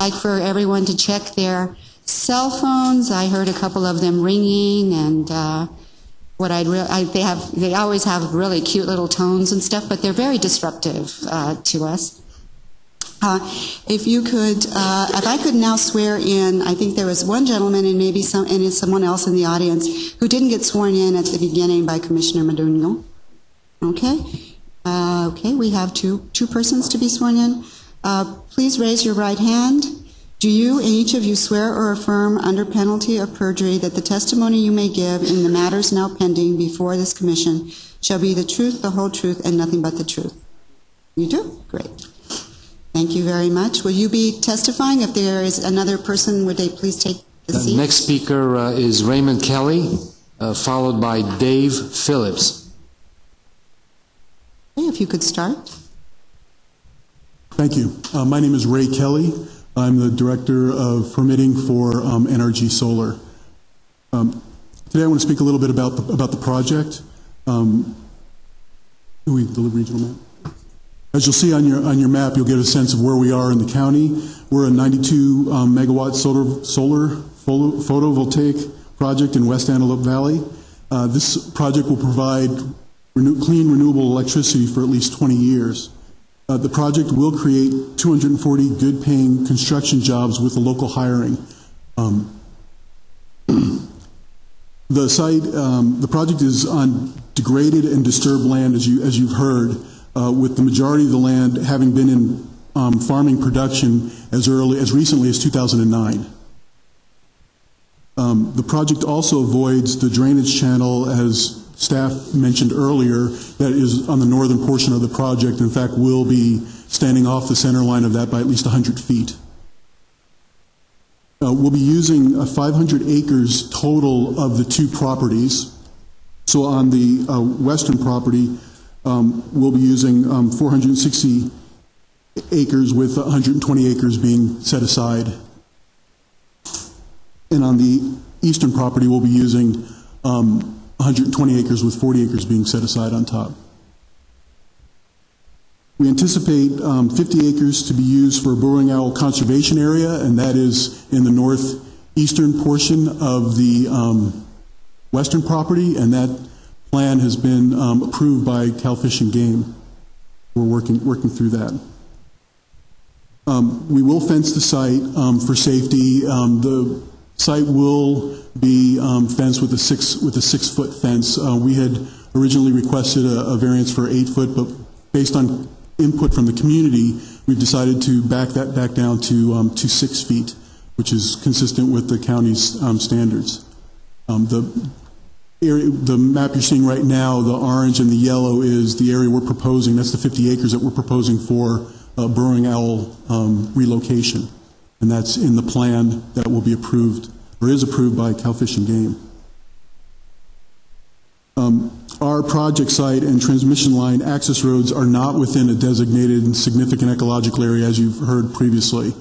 like for everyone to check their cell phones. I heard a couple of them ringing, and they always have really cute little tones and stuff, but they're very disruptive to us. If you could, if I could now swear in, I think there was one gentleman and maybe someone else in the audience who didn't get sworn in at the beginning by Commissioner Maduro. Okay. Okay, we have two persons to be sworn in. Please raise your right hand. Do you and each of you swear or affirm under penalty of perjury that the testimony you may give in the matters now pending before this commission shall be the truth, the whole truth, and nothing but the truth? You do? Great. Thank you very much. Will you be testifying? If there is another person, would they please take the seat? The next speaker is Raymond Kelly, followed by Dave Phillips. Okay, if you could start. Thank you. My name is Ray Kelly. I'm the Director of Permitting for NRG Solar. Today I want to speak a little bit about the project. The regional map. As you'll see on your map, you'll get a sense of where we are in the county. We're a 92 megawatt solar photovoltaic project in West Antelope Valley. This project will provide clean, renewable electricity for at least 20 years. The project will create 240 good-paying construction jobs with the local hiring. The project is on degraded and disturbed land, as you've heard, with the majority of the land having been in farming production as recently as 2009. The project also avoids the drainage channel, as staff mentioned earlier, that is on the northern portion of the project. In fact, will be standing off the center line of that by at least 100 feet. We'll be using 500 acres total of the two properties. So on the western property, we'll be using 460 acres with 120 acres being set aside. And on the eastern property, we'll be using 120 acres with 40 acres being set aside on top. We anticipate 50 acres to be used for a burrowing owl conservation area, and that is in the northeastern portion of the western property, and that plan has been approved by Cal Fish and Game. We're working through that. We will fence the site for safety. The site will be fenced with a 6-foot fence. We had originally requested a variance for 8 foot, but based on input from the community, we've decided to back that back down to 6 feet, which is consistent with the county's standards. The map you're seeing right now, the orange and the yellow, is the area we're proposing. That's the 50 acres that we're proposing for burrowing owl relocation. And that's in the plan that will be approved, or is approved by Cal Fish and Game. Our project site and transmission line access roads are not within a designated and significant ecological area, as you've heard previously.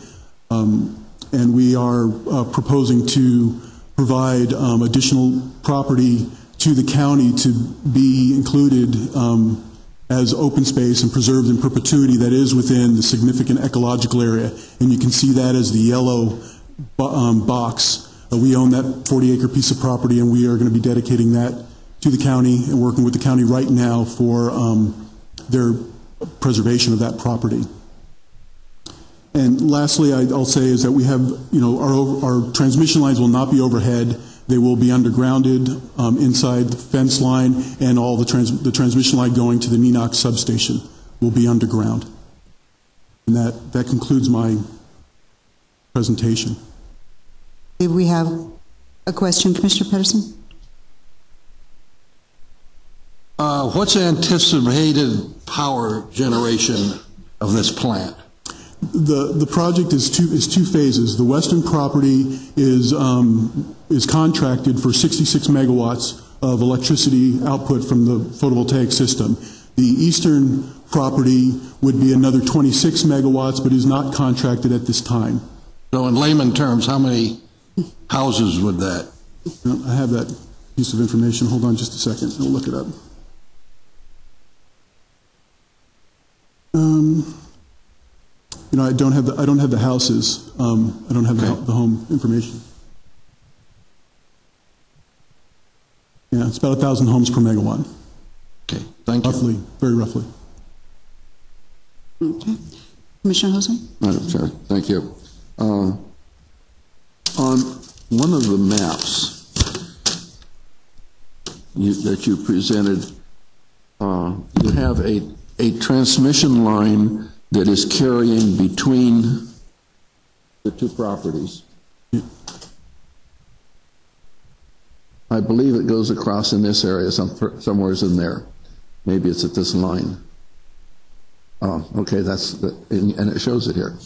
And we are proposing to provide additional property to the county to be included as open space and preserved in perpetuity that is within the significant ecological area. And you can see that as the yellow box. We own that 40-acre piece of property, and we are going to be dedicating that to the county and working with the county right now for their preservation of that property. And lastly, I'll say is that we have, our transmission lines will not be overhead. They will be undergrounded inside the fence line, and all the transmission line going to the Nenox substation will be underground. And that concludes my presentation. Did we have a question, Commissioner Pedersen? What's the anticipated power generation of this plant? The project is two phases. The western property is contracted for 66 megawatts of electricity output from the photovoltaic system. The eastern property would be another 26 megawatts, but is not contracted at this time. So in layman terms, how many houses would that? I have that piece of information. Hold on just a second. I'll look it up. You know, I don't have the houses. I don't have the home information. Yeah, it's about 1,000 homes per megawatt. Okay, thank you. Roughly, very roughly. Okay. Commissioner Hosmer? Madam Chair, thank you. On one of the maps that you presented, you have a transmission line that is carrying between the two properties. I believe it goes across in this area, somewhere in there. Maybe it's at this line. Oh, okay, and it shows it here.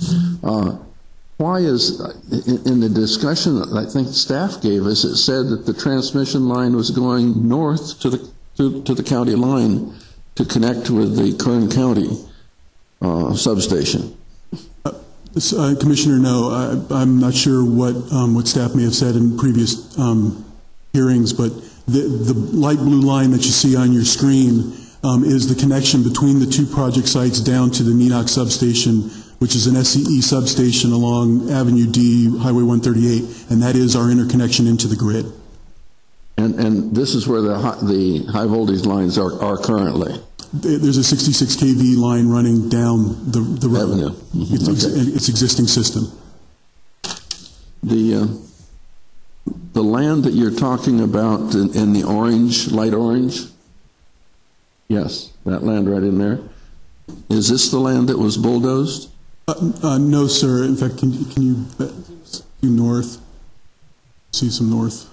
Why is, in the discussion that I think staff gave us, it said that the transmission line was going north to the county line to connect with the Kern County substation. Commissioner, no, I'm not sure what staff may have said in previous hearings, but the light blue line that you see on your screen is the connection between the two project sites down to the Meenox substation, which is an SCE substation along Avenue D, Highway 138, and that is our interconnection into the grid. And this is where the high voltage lines are currently? There's a 66 kV line running down the road. Avenue. Mm-hmm. It's existing system. The land that you're talking about in the orange, light orange, yes, that land right in there, is this the land that was bulldozed? No, sir. In fact, can you do north? See some north.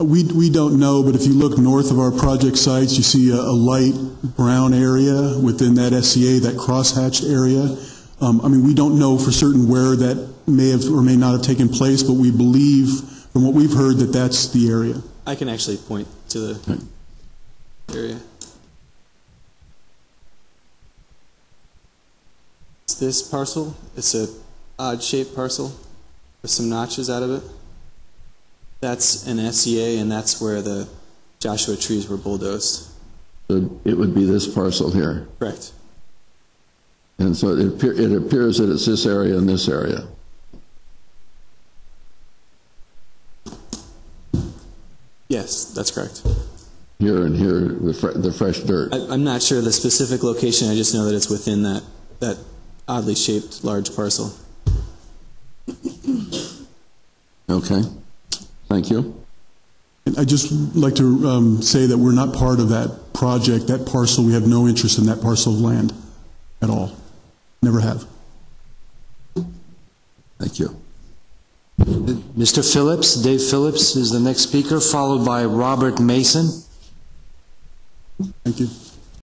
We don't know, but if you look north of our project sites, you see a light brown area within that SCA, that crosshatched area. I mean, we don't know for certain where that may have or may not have taken place, but we believe, from what we've heard, that that's the area. I can actually point to the area. It's this parcel. It's a odd-shaped parcel with some notches out of it. That's an SCA, and that's where the Joshua trees were bulldozed. So it would be this parcel here. Correct. And so it appears that it's this area and this area. Yes, that's correct. Here and here, the fresh dirt. I'm not sure the specific location. I just know that it's within that oddly shaped large parcel. Okay. Thank you. And I'd just like to say that we're not part of that project, that parcel. We have no interest in that parcel of land at all. Never have. Thank you. Mr. Phillips, Dave Phillips is the next speaker, followed by Robert Mason. Thank you.